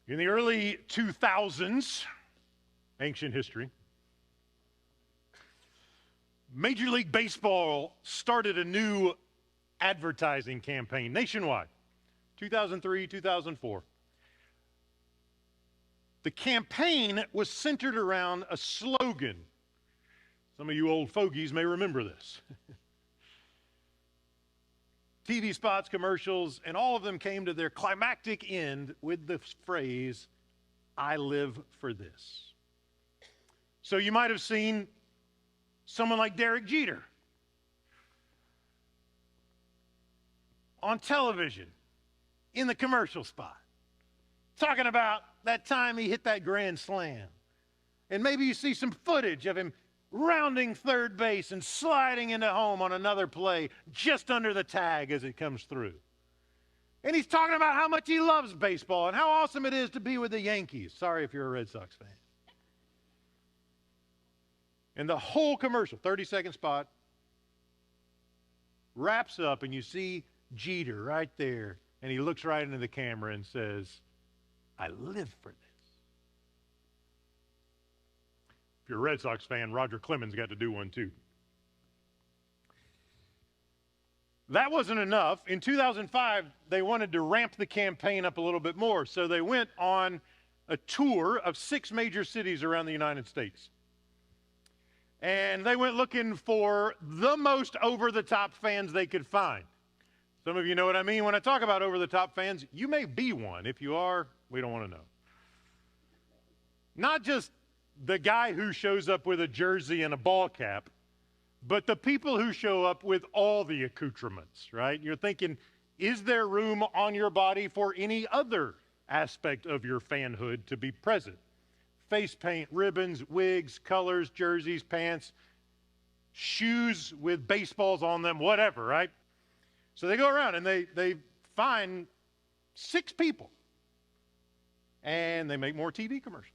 In the early 2000s, ancient history, Major League Baseball started a new advertising campaign nationwide, 2003, 2004. The campaign was centered around a slogan. Some of you old fogies may remember this. TV spots, commercials, and all of them came to their climactic end with the phrase, "I live for this." So you might have seen someone like Derek Jeter on television in the commercial spot, talking about that time he hit that grand slam. And maybe you see some footage of him rounding third base and sliding into home on another play just under the tag as it comes through. And he's talking about how much he loves baseball and how awesome it is to be with the Yankees. Sorry if you're a Red Sox fan. And the whole commercial, 30-second spot, wraps up and you see Jeter right there. And he looks right into the camera and says, "I live for this." If you're a Red Sox fan, Roger Clemens got to do one too. That wasn't enough. In 2005, they wanted to ramp the campaign up a little bit more. So they went on a tour of 6 major cities around the United States. And they went looking for the most over-the-top fans they could find. Some of you know what I mean when I talk about over-the-top fans. You may be one. If you are, we don't want to know. Not just the guy who shows up with a jersey and a ball cap, but the people who show up with all the accoutrements, right? You're thinking, is there room on your body for any other aspect of your fanhood to be present? Face paint, ribbons, wigs, colors, jerseys, pants, shoes with baseballs on them, whatever, right? So they go around and they find 6 people, and they make more TV commercials.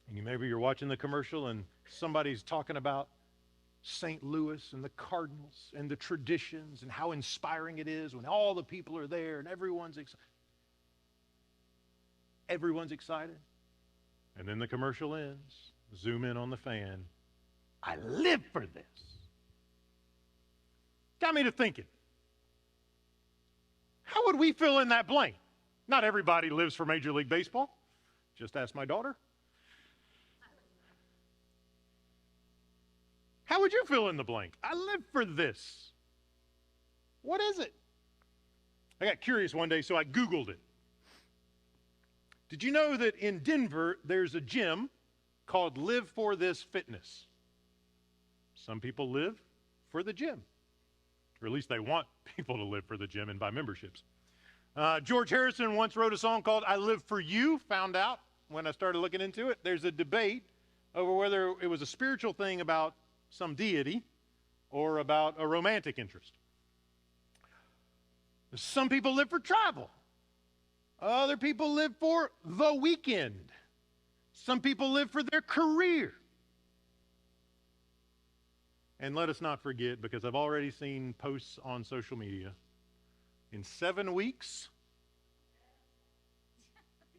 And maybe you're watching the commercial and somebody's talking about St. Louis and the Cardinals and the traditions and how inspiring it is when all the people are there and everyone's excited. And then the commercial ends. Zoom in on the fan. "I live for this." Got me to thinking. How would we fill in that blank? Not everybody lives for Major League Baseball. Just ask my daughter. How would you fill in the blank? I live for this. What is it? I got curious one day, so I Googled it. Did you know that in Denver, there's a gym called Live for This Fitness? Some people live for the gym, or at least they want people to live for the gym and buy memberships. George Harrison once wrote a song called "I Live for You." Found out when I started looking into it, there's a debate over whether it was a spiritual thing about some deity or about a romantic interest. Some people live for travel. Other people live for the weekend. Some people live for their career. And let us not forget, because I've already seen posts on social media, in 7 weeks,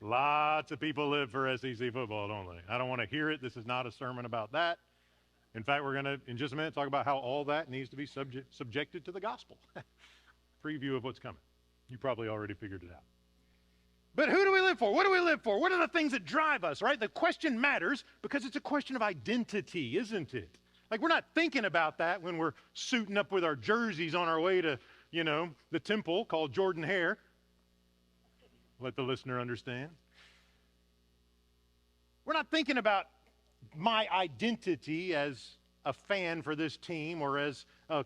lots of people live for SEC football, don't they? I don't want to hear it. This is not a sermon about that. In fact, we're going to, in just a minute, talk about how all that needs to be subjected to the gospel. Preview of what's coming. You probably already figured it out. But who do we live for? What do we live for? What are the things that drive us, right? The question matters because it's a question of identity, isn't it? Like, we're not thinking about that when we're suiting up with our jerseys on our way to, the temple called Jordan Hare. Let the listener understand. We're not thinking about my identity as a fan for this team or as an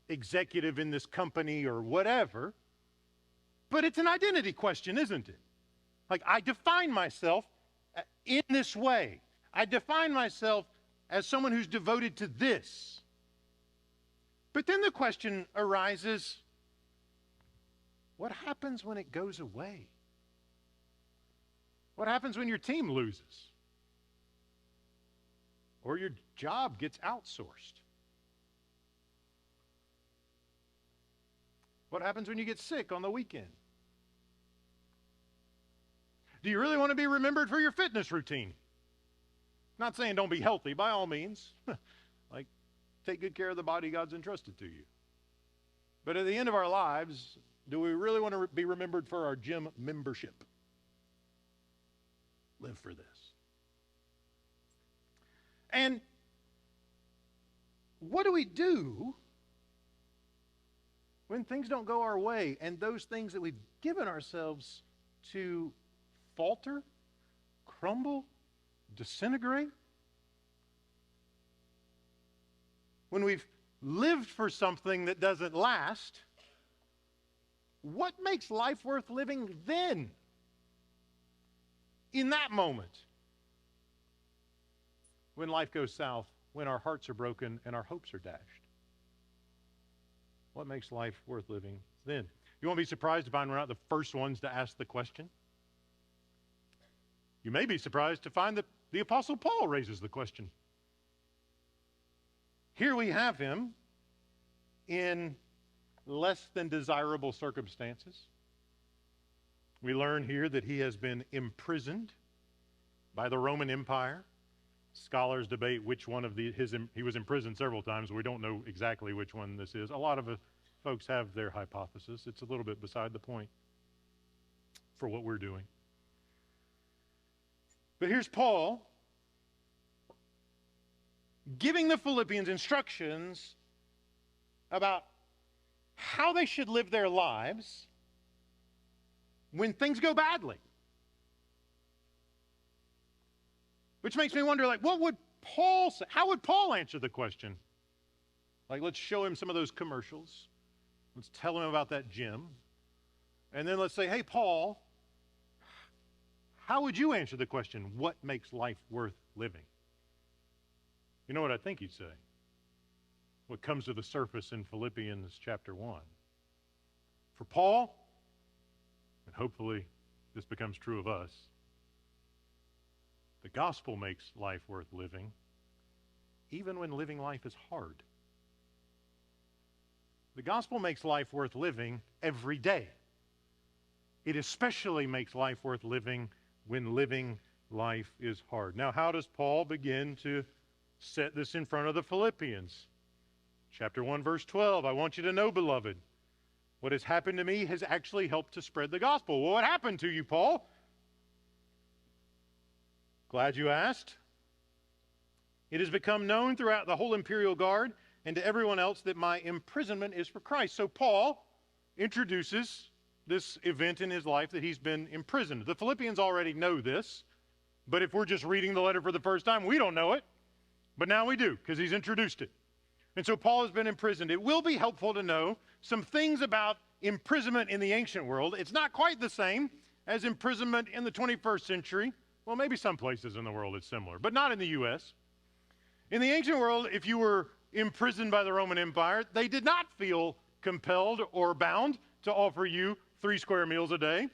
executive in this company or whatever. But it's an identity question, isn't it? Like, I define myself in this way. I define myself as someone who's devoted to this. But then the question arises, what happens when it goes away? What happens when your team loses? Or your job gets outsourced? What happens when you get sick on the weekend? Do you really want to be remembered for your fitness routine? Not saying don't be healthy, by all means. Like, take good care of the body God's entrusted to you. But at the end of our lives, do we really want to be remembered for our gym membership? Live for this. And what do we do when things don't go our way and those things that we've given ourselves to falter, crumble, disintegrate? When we've lived for something that doesn't last, what makes life worth living then? In that moment, when life goes south, when our hearts are broken and our hopes are dashed. What makes life worth living then? You won't be surprised to find we're not the first ones to ask the question. You may be surprised to find that the Apostle Paul raises the question. Here we have him in less than desirable circumstances. We learn here that he has been imprisoned by the Roman Empire. Scholars debate which one of he was imprisoned several times. We don't know exactly which one this is. A lot of folks have their hypothesis. It's a little bit beside the point for what we're doing. But here's Paul giving the Philippians instructions about how they should live their lives when things go badly. Which makes me wonder, like, what would Paul say? How would Paul answer the question? Like, let's show him some of those commercials. Let's tell him about that gym. And then let's say, hey, Paul, how would you answer the question, what makes life worth living? You know what I think he'd say? What comes to the surface in Philippians chapter 1. For Paul, and hopefully this becomes true of us, the gospel makes life worth living, even when living life is hard. The gospel makes life worth living every day. It especially makes life worth living when living life is hard. Now, how does Paul begin to set this in front of the Philippians? Chapter 1, verse 12, I want you to know, beloved, what has happened to me has actually helped to spread the gospel. Well, what happened to you, Paul? Glad you asked. It has become known throughout the whole imperial guard and to everyone else that my imprisonment is for Christ. So Paul introduces this event in his life that he's been imprisoned. The Philippians already know this, but if we're just reading the letter for the first time, we don't know it. But now we do, because he's introduced it. And so Paul has been imprisoned. It will be helpful to know some things about imprisonment in the ancient world. It's not quite the same as imprisonment in the 21st century. Well, maybe some places in the world it's similar, but not in the U.S. In the ancient world, if you were imprisoned by the Roman Empire, they did not feel compelled or bound to offer you 3 square meals a day.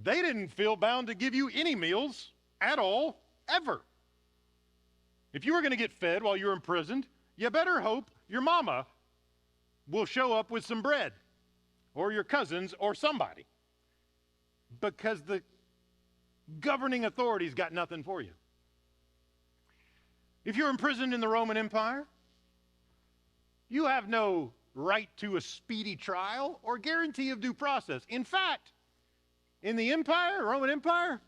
They didn't feel bound to give you any meals at all, ever. If you were going to get fed while you're imprisoned, you better hope your mama will show up with some bread, or your cousins, or somebody, because the governing authorities got nothing for you. If you're imprisoned in the Roman Empire, you have no right to a speedy trial or guarantee of due process. In fact, in the empire, Roman Empire,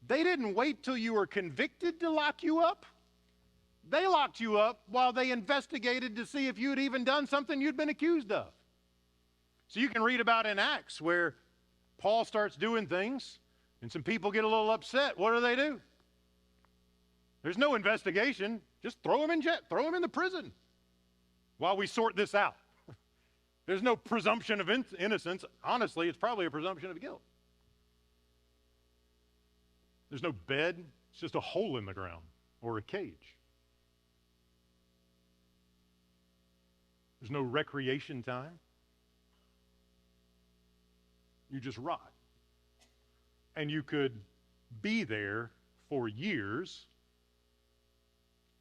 they didn't wait till you were convicted to lock you up. They locked you up while they investigated to see if you'd even done something you'd been accused of. So you can read about in Acts where Paul starts doing things and some people get a little upset. What do? There's no investigation. Just throw him in jail, throw him in the prison while we sort this out. There's no presumption of innocence. Honestly, it's probably a presumption of guilt. There's no bed. It's just a hole in the ground or a cage. There's no recreation time. You just rot. And you could be there for years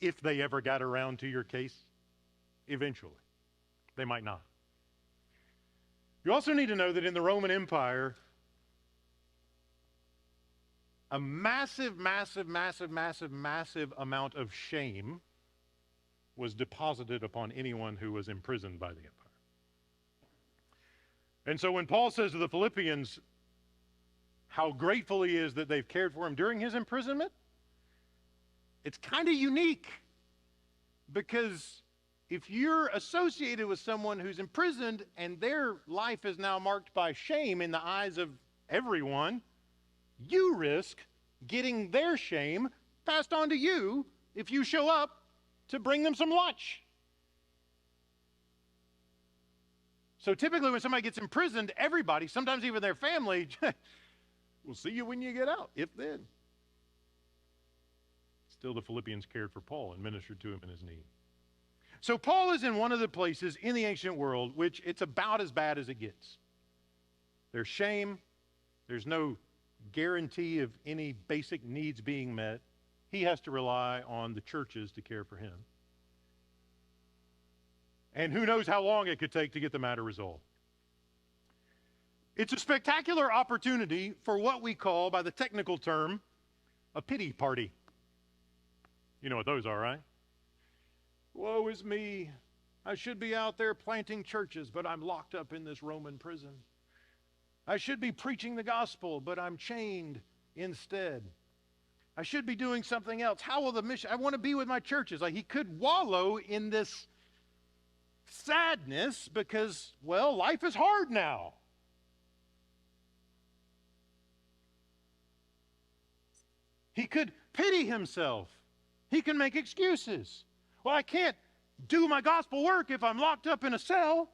if they ever got around to your case eventually. They might not. You also need to know that in the Roman Empire, a massive, massive, massive, massive, massive amount of shame was deposited upon anyone who was imprisoned by the empire. And so when Paul says to the Philippians how grateful he is that they've cared for him during his imprisonment, it's kind of unique, because if you're associated with someone who's imprisoned and their life is now marked by shame in the eyes of everyone, you risk getting their shame passed on to you if you show up to bring them some lunch. So typically when somebody gets imprisoned, everybody, sometimes even their family, will see you when you get out, if then. Still, the Philippians cared for Paul and ministered to him in his need. So Paul is in one of the places in the ancient world which it's about as bad as it gets. There's shame. There's no guarantee of any basic needs being met. He has to rely on the churches to care for him. And who knows how long it could take to get the matter resolved. It's a spectacular opportunity for what we call, by the technical term, a pity party. You know what those are, right? Woe is me. I should be out there planting churches, but I'm locked up in this Roman prison. I should be preaching the gospel, but I'm chained instead. I should be doing something else. How will the mission? I want to be with my churches. Like, he could wallow in this sadness because, well, life is hard now. He could pity himself. He can make excuses. Well, I can't do my gospel work if I'm locked up in a cell.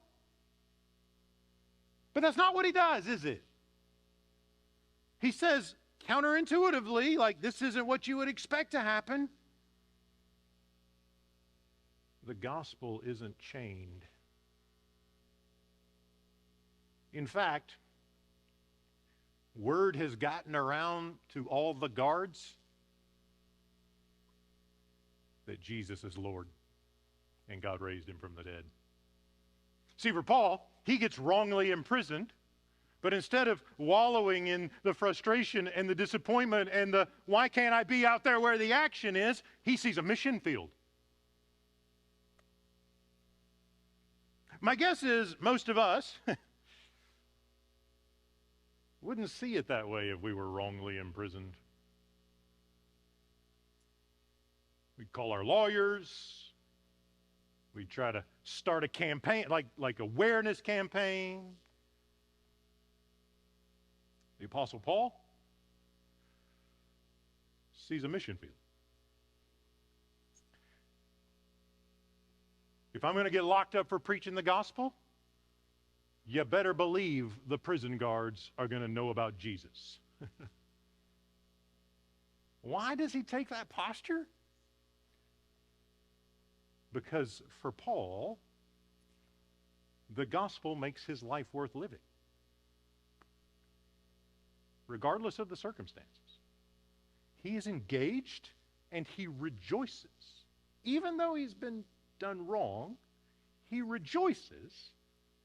But that's not what he does, is it? He says counterintuitively, like, this isn't what you would expect to happen. The gospel isn't chained. In fact, word has gotten around to all the guards that Jesus is Lord and God raised him from the dead. See, for Paul, he gets wrongly imprisoned, but instead of wallowing in the frustration and the disappointment and the why can't I be out there where the action is, he sees a mission field. My guess is most of us wouldn't see it that way if we were wrongly imprisoned. We'd call our lawyers. We'd try to start a campaign, like awareness campaign. The Apostle Paul sees a mission field. If I'm going to get locked up for preaching the gospel, you better believe the prison guards are going to know about Jesus. Why does he take that posture? Because for Paul, the gospel makes his life worth living, regardless of the circumstances. He is engaged and he rejoices. Even though he's been done wrong, he rejoices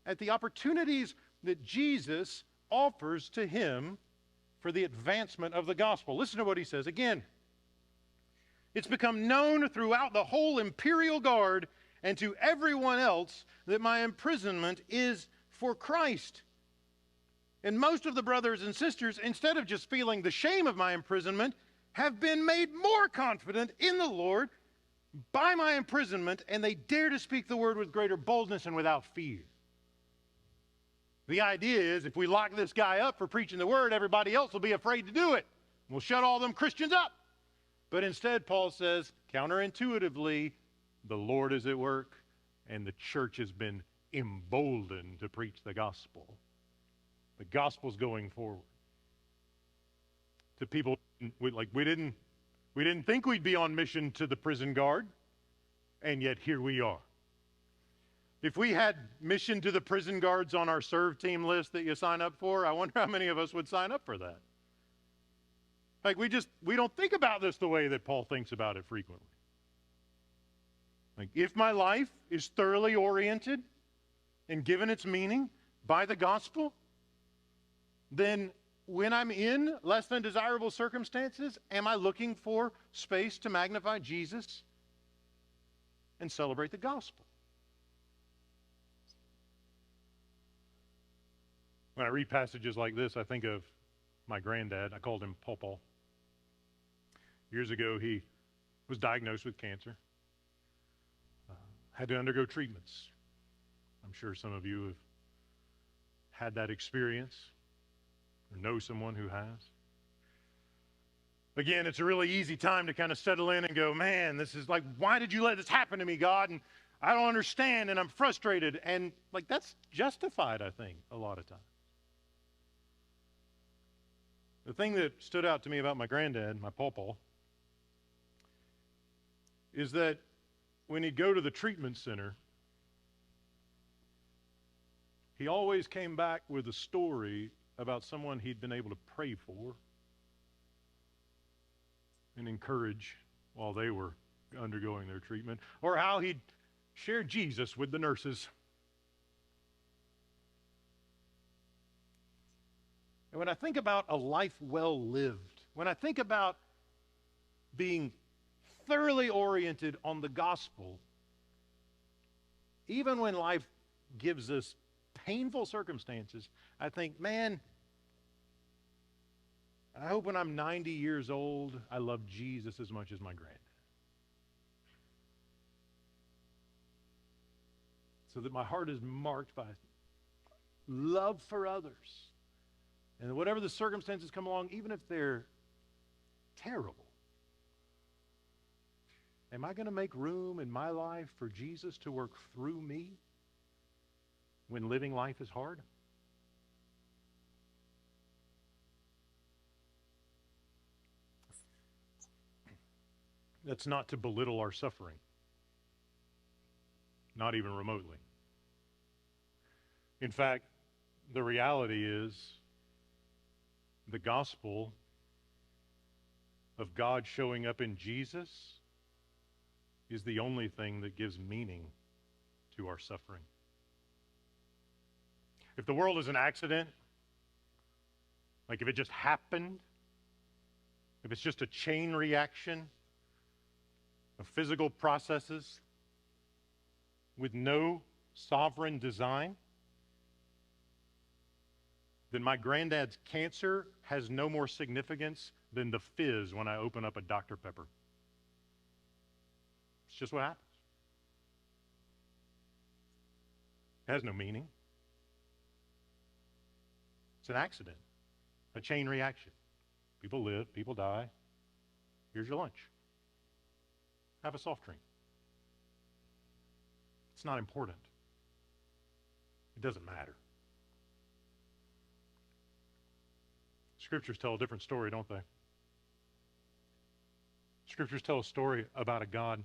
at the opportunities that Jesus offers to him for the advancement of the gospel. Listen to what he says again. It's become known throughout the whole imperial guard and to everyone else that my imprisonment is for Christ. And most of the brothers and sisters, instead of just feeling the shame of my imprisonment, have been made more confident in the Lord by my imprisonment, and they dare to speak the word with greater boldness and without fear. The idea is if we lock this guy up for preaching the word, everybody else will be afraid to do it. We'll shut all them Christians up. But instead, Paul says, counterintuitively, the Lord is at work, and the church has been emboldened to preach the gospel. The gospel's going forward. To people, we didn't think we'd be on mission to the prison guard, and yet here we are. If we had mission to the prison guards on our serve team list that you sign up for, I wonder how many of us would sign up for that. Like, we don't think about this the way that Paul thinks about it frequently. Like, if my life is thoroughly oriented and given its meaning by the gospel, then when I'm in less than desirable circumstances, am I looking for space to magnify Jesus and celebrate the gospel? When I read passages like this, I think of my granddad. I called him Pawpaw. Years ago, he was diagnosed with cancer, had to undergo treatments. I'm sure some of you have had that experience or know someone who has. Again, it's a really easy time to kind of settle in and go, man, this is like, why did you let this happen to me, God? And I don't understand, and I'm frustrated. And like, that's justified, I think, a lot of times. The thing that stood out to me about my granddad, my pawpaw, is that when he'd go to the treatment center, he always came back with a story about someone he'd been able to pray for and encourage while they were undergoing their treatment, or how he'd shared Jesus with the nurses. And when I think about a life well lived, when I think about being thoroughly oriented on the gospel, even when life gives us painful circumstances, I think, man, I hope when I'm 90 years old, I love Jesus as much as my granddad. So that my heart is marked by love for others. And whatever the circumstances come along, even if they're terrible, am I going to make room in my life for Jesus to work through me when living life is hard? That's not to belittle our suffering, not even remotely. In fact, the reality is the gospel of God showing up in Jesus is the only thing that gives meaning to our suffering. If the world is an accident, like if it just happened, if it's just a chain reaction of physical processes with no sovereign design, then my granddad's cancer has no more significance than the fizz when I open up a Dr. Pepper. It's just what happens. It has no meaning. It's an accident, a chain reaction. People live, people die. Here's your lunch. Have a soft drink. It's not important. It doesn't matter. Scriptures tell a different story, don't they? Scriptures tell a story about a God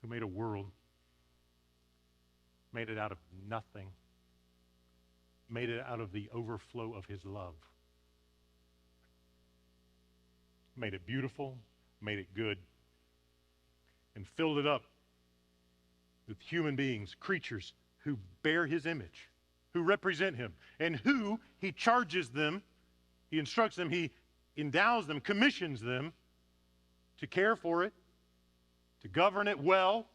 who made a world, made it out of nothing, made it out of the overflow of his love. Made it beautiful, made it good, and filled it up with human beings, creatures who bear his image, who represent him, and who he charges them, he instructs them, he endows them, commissions them to care for it, to govern it well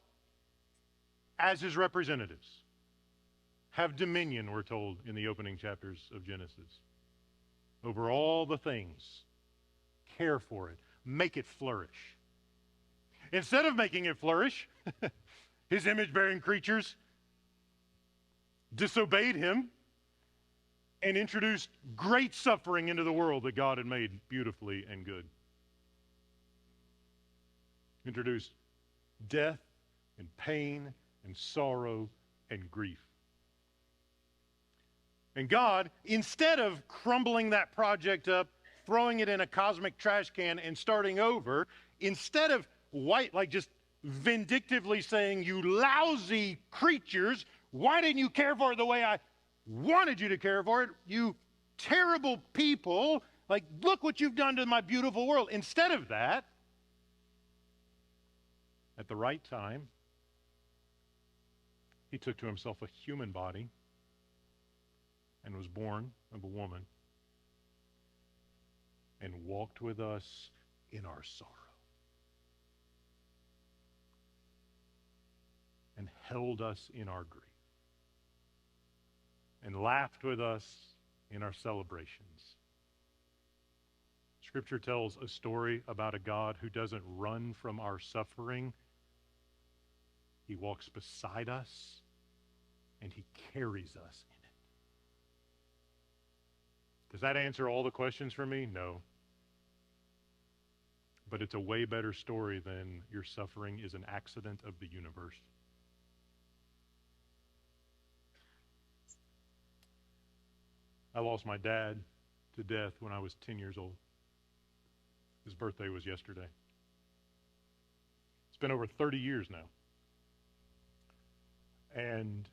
as his representatives. Have dominion, we're told in the opening chapters of Genesis, over all the things. Care for it. Make it flourish. Instead of making it flourish, his image-bearing creatures disobeyed him and introduced great suffering into the world that God had made beautifully and good. Introduced death and pain and sorrow and grief. And God, instead of crumbling that project up, throwing it in a cosmic trash can and starting over, instead of just vindictively saying, you lousy creatures, why didn't you care for it the way I wanted you to care for it? You terrible people, look what you've done to my beautiful world. Instead of that, at the right time, he took to himself a human body and was born of a woman and walked with us in our sorrow and held us in our grief and laughed with us in our celebrations. Scripture tells a story about a God who doesn't run from our suffering. He walks beside us and he carries us in it. Does that answer all the questions for me? No. But it's a way better story than your suffering is an accident of the universe. I lost my dad to death when I was 10 years old. His birthday was yesterday. It's been over 30 years now. And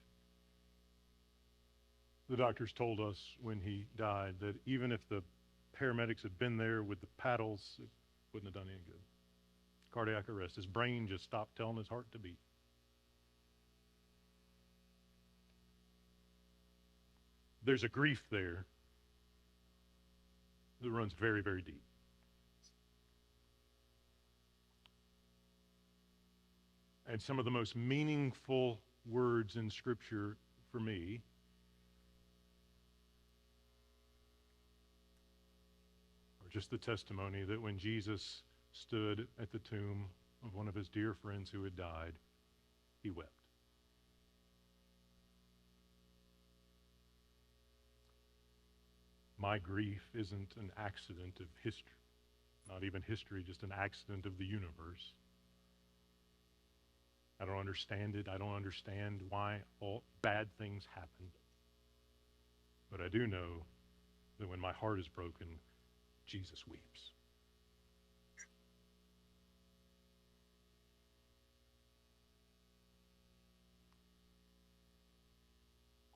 the doctors told us when he died that even if the paramedics had been there with the paddles, it wouldn't have done any good. Cardiac arrest. His brain just stopped telling his heart to beat. There's a grief there that runs very, very deep. And some of the most meaningful words in Scripture for me are just the testimony that when Jesus stood at the tomb of one of his dear friends who had died, he wept. My grief isn't an accident of history, not even history, just an accident of the universe. I don't understand it. I don't understand why all bad things happen. But I do know that when my heart is broken, Jesus weeps.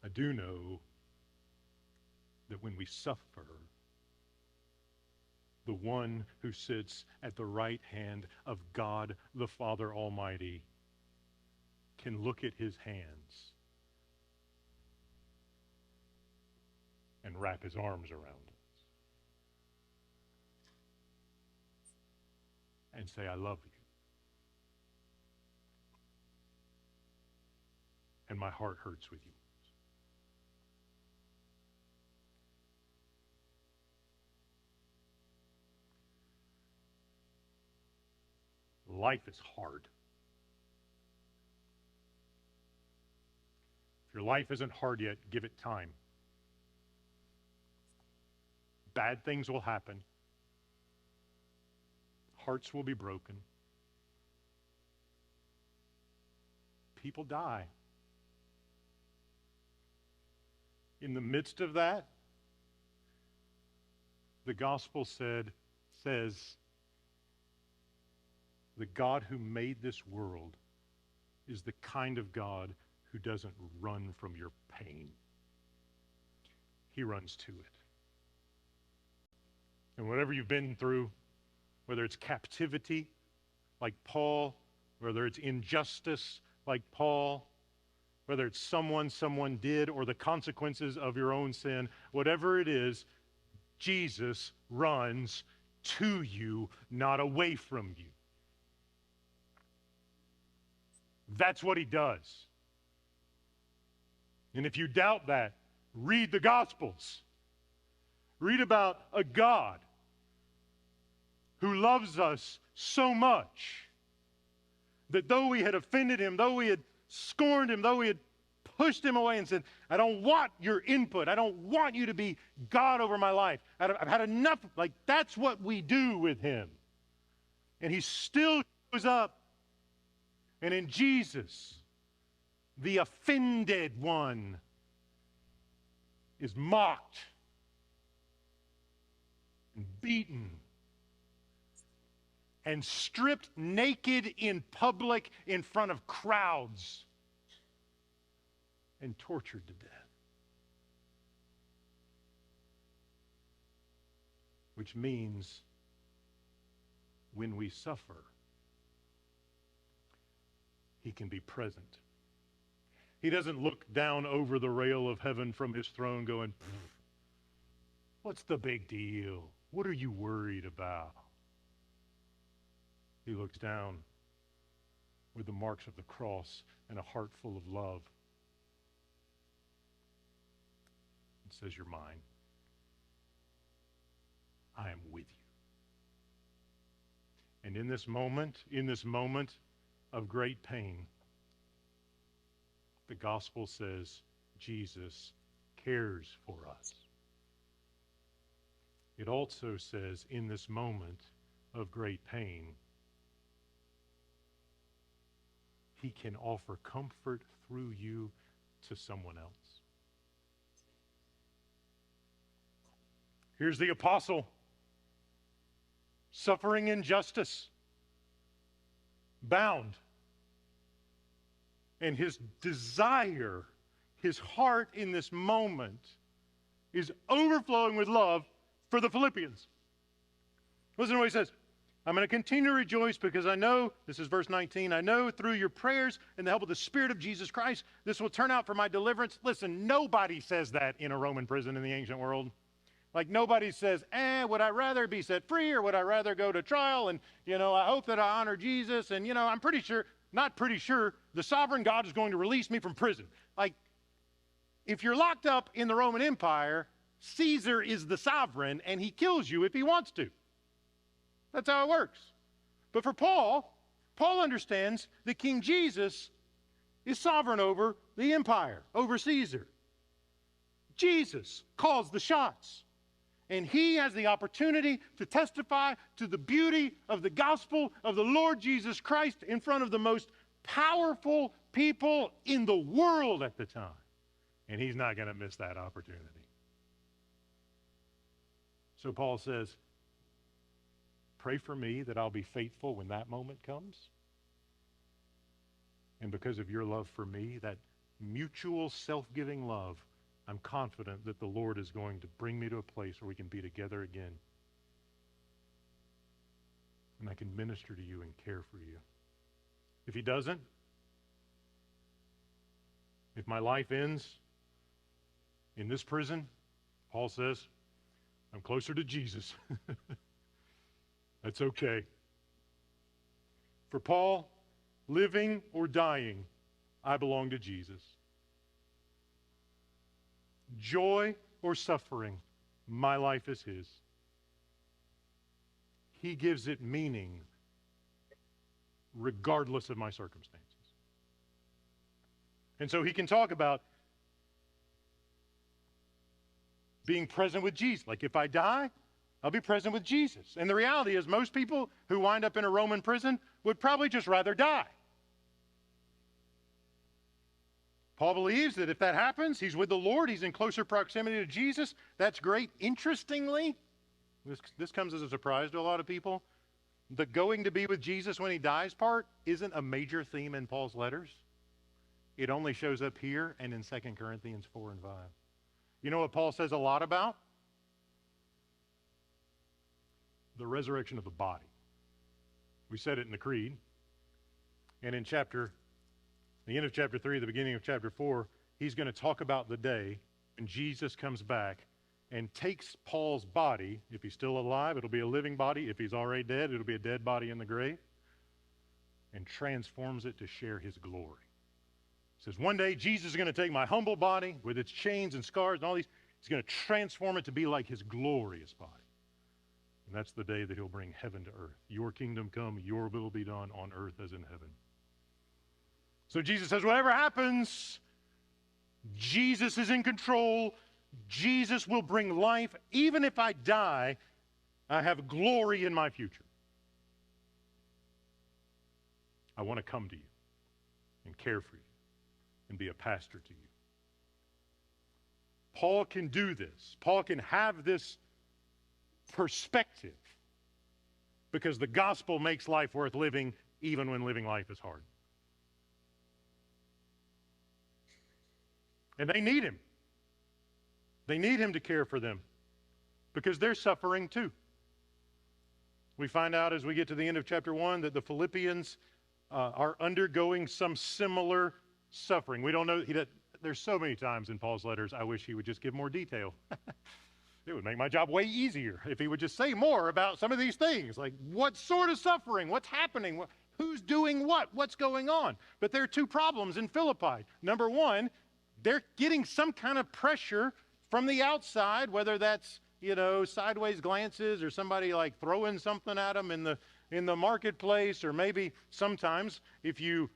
I do know that when we suffer, the one who sits at the right hand of God the Father Almighty can look at his hands and wrap his arms around us and say, I love you. And my heart hurts with you. Life is hard. If your life isn't hard yet, give it time. Bad things will happen. Hearts will be broken. People die. In the midst of that, the gospel says, the God who made this world is the kind of God who doesn't run from your pain. He runs to it. And whatever you've been through, whether it's captivity, like Paul, whether it's injustice, like Paul, whether it's someone did, or the consequences of your own sin, whatever it is, Jesus runs to you, not away from you. That's what he does. And if you doubt that, read the Gospels. Read about a God who loves us so much that though we had offended him, though we had scorned him, though we had pushed him away and said, I don't want your input. I don't want you to be God over my life. I've had enough. Like, that's what we do with him. And he still shows up. And in Jesus, the offended one is mocked and beaten and stripped naked in public in front of crowds and tortured to death. Which means when we suffer, he can be present. He doesn't look down over the rail of heaven from his throne going, what's the big deal? What are you worried about? He looks down with the marks of the cross and a heart full of love and says, you're mine. I am with you. And in this moment of great pain, the gospel says Jesus cares for us. It also says in this moment of great pain, he can offer comfort through you to someone else. Here's the apostle suffering injustice, bound. And his desire, his heart in this moment is overflowing with love for the Philippians. Listen to what he says. I'm going to continue to rejoice because I know, this is verse 19, I know through your prayers and the help of the Spirit of Jesus Christ, this will turn out for my deliverance. Listen, nobody says that in a Roman prison in the ancient world. Like nobody says, would I rather be set free or would I rather go to trial? And, I hope that I honor Jesus. And, I'm pretty sure, not pretty sure, the sovereign God is going to release me from prison. Like, if you're locked up in the Roman Empire, Caesar is the sovereign and he kills you if he wants to. That's how it works. But for Paul understands that King Jesus is sovereign over the empire, over Caesar. Jesus calls the shots. And he has the opportunity to testify to the beauty of the gospel of the Lord Jesus Christ in front of the most powerful people in the world at the time. And he's not going to miss that opportunity. So Paul says, pray for me that I'll be faithful when that moment comes. And because of your love for me, that mutual self-giving love, I'm confident that the Lord is going to bring me to a place where we can be together again. And I can minister to you and care for you. If he doesn't, if my life ends in this prison, Paul says, I'm closer to Jesus. That's okay. For Paul, living or dying, I belong to Jesus. Joy or suffering, my life is his. He gives it meaning regardless of my circumstances. And so he can talk about being present with Jesus. Like if I die, I'll be present with Jesus. And the reality is most people who wind up in a Roman prison would probably just rather die. Paul believes that if that happens, he's with the Lord, he's in closer proximity to Jesus. That's great. Interestingly, this comes as a surprise to a lot of people. The going to be with Jesus when he dies part isn't a major theme in Paul's letters. It only shows up here and in 2 Corinthians 4 and 5. You know what Paul says a lot about? The resurrection of the body. We said it in the Creed. And in the end of chapter 3, the beginning of chapter 4, he's going to talk about the day when Jesus comes back and takes Paul's body. If he's still alive, it'll be a living body. If he's already dead, it'll be a dead body in the grave. And transforms it to share his glory. He says, one day Jesus is going to take my humble body with its chains and scars and all these. He's going to transform it to be like his glorious body. And that's the day that he'll bring heaven to earth. Your kingdom come, your will be done on earth as in heaven. So Jesus says, whatever happens, Jesus is in control. Jesus will bring life. Even if I die, I have glory in my future. I want to come to you and care for you and be a pastor to you. Paul can do this. Paul can have this perspective because the gospel makes life worth living even when living life is hard. And they need him. They need him to care for them because they're suffering too. We find out as we get to the end of chapter 1 that the Philippians are undergoing some similar suffering. We don't know. There's so many times in Paul's letters, I wish he would just give more detail. It would make my job way easier if he would just say more about some of these things, like what sort of suffering, what's happening, who's doing what, what's going on. But there are two problems in Philippi. Number one, they're getting some kind of pressure from the outside, whether that's, sideways glances or somebody like throwing something at them in the marketplace, or maybe sometimes if you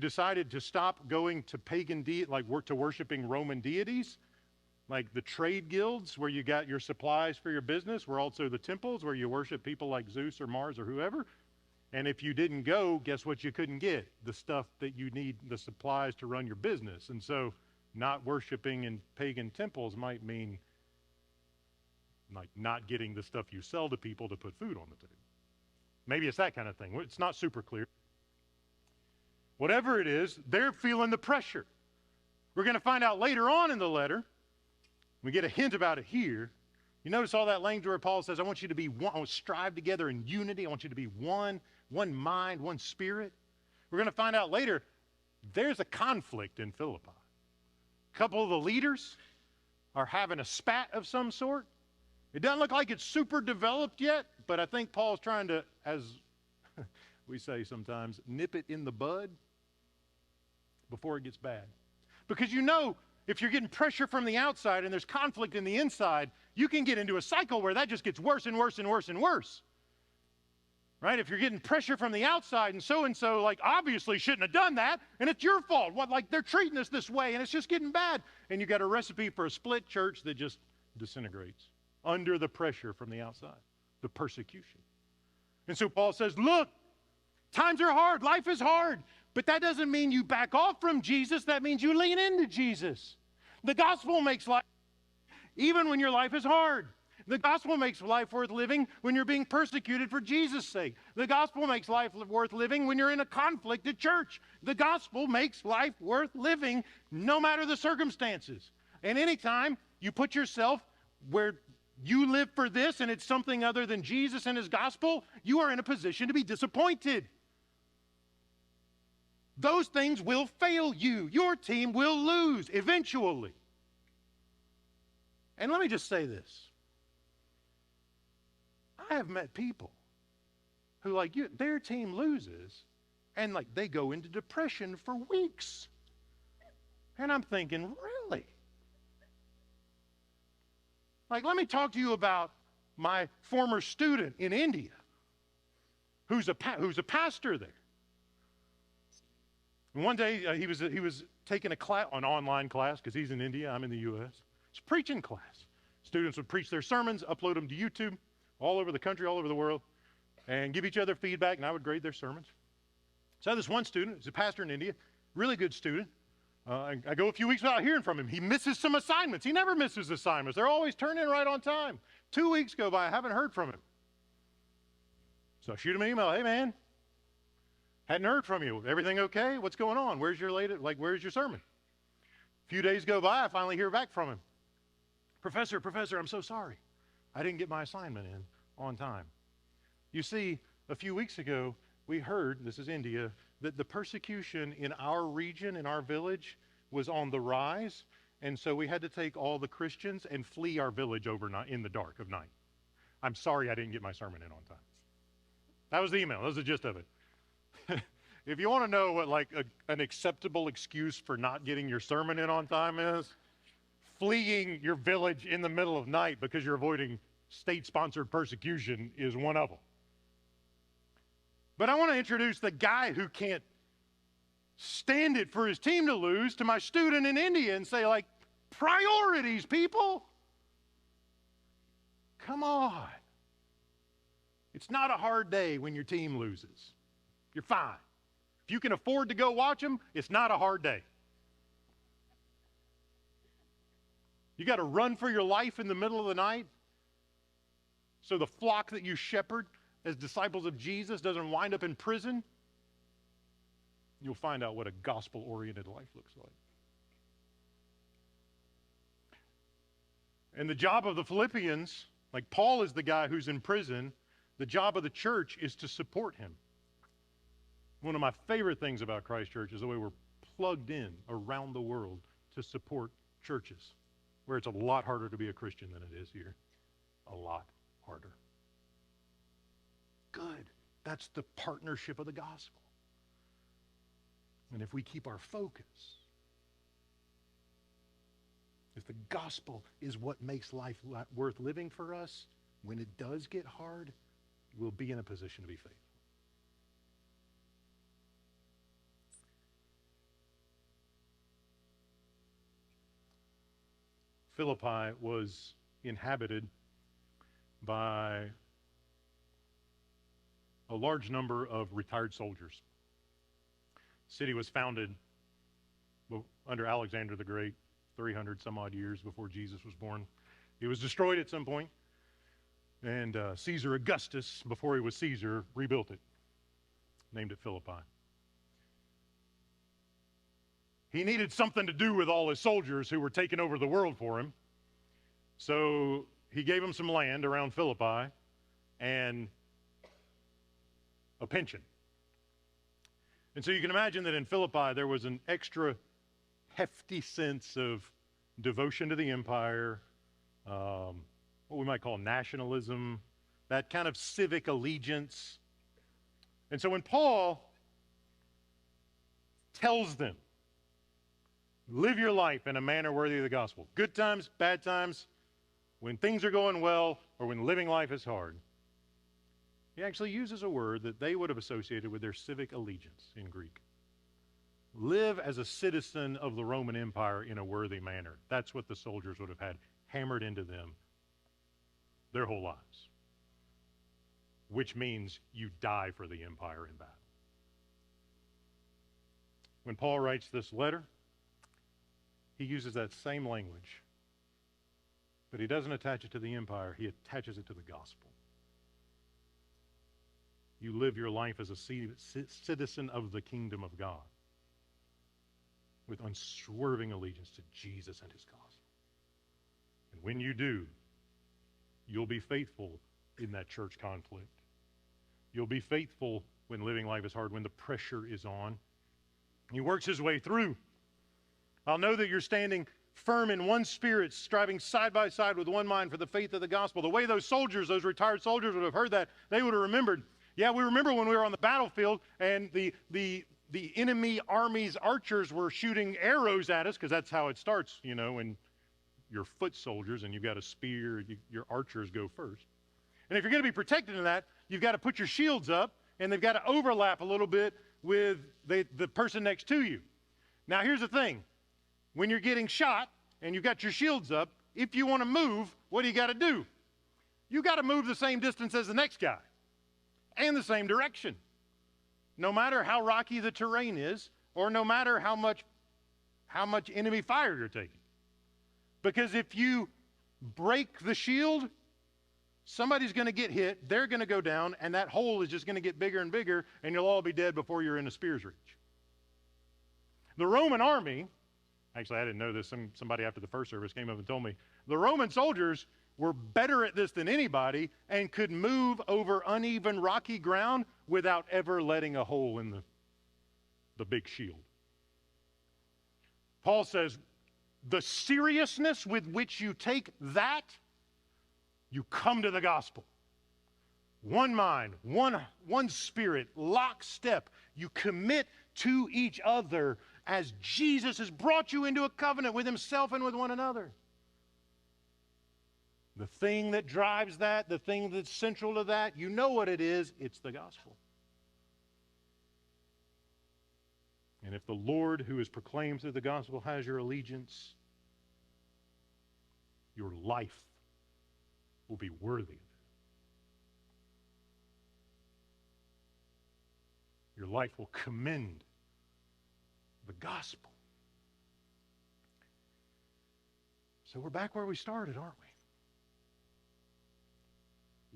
decided to stop going to pagan to worshiping Roman deities, like the trade guilds where you got your supplies for your business, were also the temples where you worship people like Zeus or Mars or whoever. And if you didn't go, guess what you couldn't get? The stuff that you need, the supplies to run your business. And so not worshiping in pagan temples might mean like not getting the stuff you sell to people to put food on the table. Maybe it's that kind of thing. It's not super clear. Whatever it is, they're feeling the pressure. We're going to find out later on in the letter. We get a hint about it here. You notice all that language where Paul says, I want you to be one, I want to strive together in unity. I want you to be one mind, one spirit. We're going to find out later, there's a conflict in Philippi. A couple of the leaders are having a spat of some sort. It doesn't look like it's super developed yet, but I think Paul's trying to, as we say sometimes, nip it in the bud before it gets bad. Because if you're getting pressure from the outside and there's conflict in the inside, you can get into a cycle where that just gets worse and worse and worse and worse. Right? If you're getting pressure from the outside and so, like, obviously shouldn't have done that, and it's your fault. They're treating us this way, and it's just getting bad. And you got a recipe for a split church that just disintegrates under the pressure from the outside, the persecution. And so Paul says, look, times are hard, life is hard, but that doesn't mean you back off from Jesus. That means you lean into Jesus. The gospel makes life, even when your life is hard. The gospel makes life worth living when you're being persecuted for Jesus' sake. The gospel makes life worth living when you're in a conflict at church. The gospel makes life worth living no matter the circumstances. And anytime you put yourself where you live for this and it's something other than Jesus and his gospel, you are in a position to be disappointed. Those things will fail you. Your team will lose eventually. And let me just say this. I have met people who, their team loses and, they go into depression for weeks. And I'm thinking, really? Let me talk to you about my former student in India who's a pastor there. And one day he was taking an online class because he's in India, I'm in the U.S. It's a preaching class. Students would preach their sermons, upload them to YouTube, all over the country, all over the world, and give each other feedback, and I would grade their sermons. So this one student, he's a pastor in India, really good student. I go a few weeks without hearing from him. He misses some assignments. He never misses assignments. They're always turned in right on time. 2 weeks go by, I haven't heard from him. So I shoot him an email, hey man, hadn't heard from you. Everything okay? What's going on? Where's your where's your sermon? A few days go by, I finally hear back from him. Professor, I'm so sorry. I didn't get my assignment in on time. You see, a few weeks ago, we heard, this is India, that the persecution in our region, in our village, was on the rise, and so we had to take all the Christians and flee our village overnight in the dark of night. I'm sorry I didn't get my sermon in on time. That was the email. That was the gist of it. If you want to know what an acceptable excuse for not getting your sermon in on time is, fleeing your village in the middle of night because you're avoiding state-sponsored persecution is one of them. But I want to introduce the guy who can't stand it for his team to lose to my student in India and say, priorities, people. Come on. It's not a hard day when your team loses. You're fine. If you can afford to go watch them, it's not a hard day. You got to run for your life in the middle of the night so the flock that you shepherd as disciples of Jesus doesn't wind up in prison. You'll find out what a gospel-oriented life looks like. And the job of the Philippians, Paul is the guy who's in prison, the job of the church is to support him. One of my favorite things about Christ Church is the way we're plugged in around the world to support churches, where it's a lot harder to be a Christian than it is here. A lot harder. Good. That's the partnership of the gospel. And if we keep our focus, if the gospel is what makes life worth living for us, when it does get hard, we'll be in a position to be faithful. Philippi was inhabited by a large number of retired soldiers. The city was founded under Alexander the Great, 300 some odd years before Jesus was born. It was destroyed at some point, and Caesar Augustus, before he was Caesar, rebuilt it, named it Philippi. He needed something to do with all his soldiers who were taking over the world for him. So he gave them some land around Philippi and a pension. And so you can imagine that in Philippi there was an extra hefty sense of devotion to the empire, what we might call nationalism, that kind of civic allegiance. And so when Paul tells them, live your life in a manner worthy of the gospel. Good times, bad times, when things are going well, or when living life is hard. He actually uses a word that they would have associated with their civic allegiance in Greek. Live as a citizen of the Roman Empire in a worthy manner. That's what the soldiers would have had hammered into them their whole lives. Which means you die for the empire in battle. When Paul writes this letter, he uses that same language, but he doesn't attach it to the empire. He attaches it to the gospel. You live your life as a citizen of the kingdom of God with unswerving allegiance to Jesus and his gospel. And when you do, you'll be faithful in that church conflict. You'll be faithful when living life is hard, when the pressure is on. He works his way through. I'll know that you're standing firm in one spirit, striving side by side with one mind for the faith of the gospel. The way those soldiers, those retired soldiers would have heard that, they would have remembered. Yeah, we remember when we were on the battlefield and the enemy army's archers were shooting arrows at us, because that's how it starts, you know, when you're foot soldiers and you've got a spear, your archers go first. And if you're going to be protected in that, you've got to put your shields up, and they've got to overlap a little bit with the person next to you. Now, here's the thing. When you're getting shot and you've got your shields up, if you want to move, what do you got to do? You got to move the same distance as the next guy and the same direction. No matter how rocky the terrain is, or no matter how much enemy fire you're taking. Because if you break the shield, somebody's going to get hit, they're going to go down, and that hole is just going to get bigger and bigger, and you'll all be dead before you're in a spear's reach. The Roman army, actually I didn't know this, somebody after the first service came up and told me, the Roman soldiers were better at this than anybody and could move over uneven rocky ground without ever letting a hole in the big shield. Paul says, the seriousness with which you take that, you come to the gospel. One mind, one spirit, lockstep. You commit to each other as Jesus has brought you into a covenant with himself and with one another. The thing that drives that, the thing that's central to that, you know what it is. It's the gospel. And if the Lord who is proclaimed through the gospel has your allegiance, your life will be worthy of it. Your life will commend the gospel. So we're back where we started, aren't we?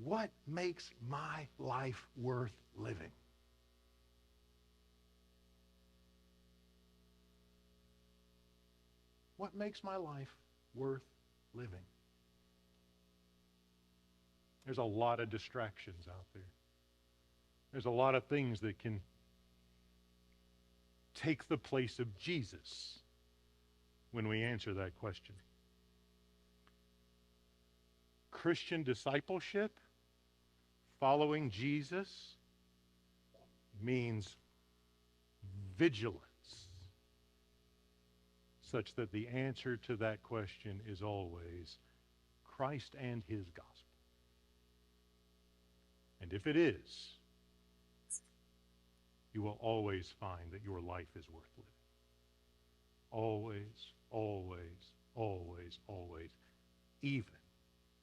What makes my life worth living? What makes my life worth living? There's a lot of distractions out there. There's a lot of things that can take the place of Jesus when we answer that question. Christian discipleship, following Jesus, means vigilance, such that the answer to that question is always Christ and his gospel. And if it is, you will always find that your life is worth living. Always, always, always, always, even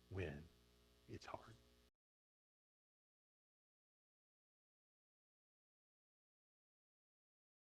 when it's hard.